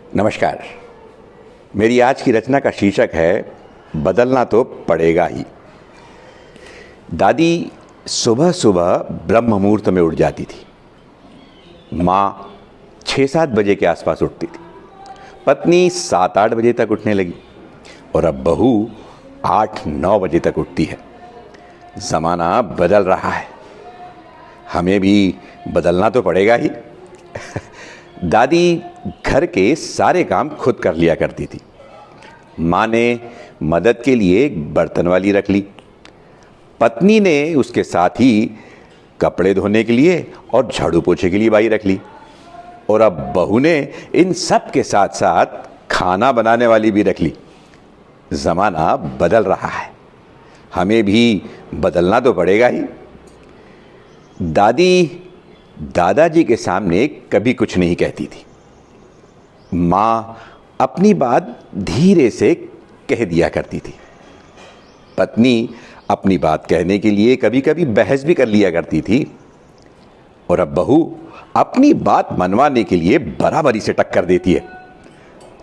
नमस्कार। मेरी आज की रचना का शीर्षक है बदलना तो पड़ेगा ही। दादी सुबह सुबह ब्रह्म मुहूर्त में उठ जाती थी। माँ 6-7 बजे के आसपास उठती थी। पत्नी 7-8 बजे तक उठने लगी और अब बहू 8-9 बजे तक उठती है। ज़माना बदल रहा है, हमें भी बदलना तो पड़ेगा ही। दादी घर के सारे काम खुद कर लिया करती थी। माँ ने मदद के लिए एक बर्तन वाली रख ली। पत्नी ने उसके साथ ही कपड़े धोने के लिए और झाड़ू पोछे के लिए बाई रख ली। और अब बहू ने इन सब के साथ साथ खाना बनाने वाली भी रख ली। ज़माना बदल रहा है, हमें भी बदलना तो पड़ेगा ही। दादी दादाजी के सामने कभी कुछ नहीं कहती थी। माँ अपनी बात धीरे से कह दिया करती थी। पत्नी अपनी बात कहने के लिए कभी कभी बहस भी कर लिया करती थी। और अब बहू अपनी बात मनवाने के लिए बराबरी से टक्कर देती है।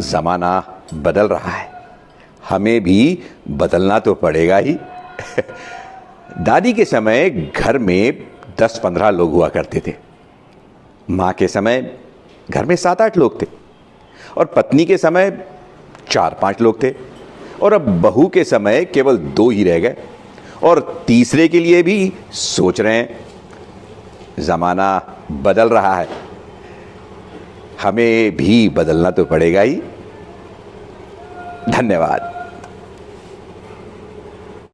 ज़माना बदल रहा है, हमें भी बदलना तो पड़ेगा ही। दादी के समय घर में 10-15 लोग हुआ करते थे। माँ के समय घर में 7-8 लोग थे और पत्नी के समय 4-5 लोग थे। और अब बहू के समय केवल 2 ही रह गए और तीसरे के लिए भी सोच रहे हैं। ज़माना बदल रहा है, हमें भी बदलना तो पड़ेगा ही। धन्यवाद।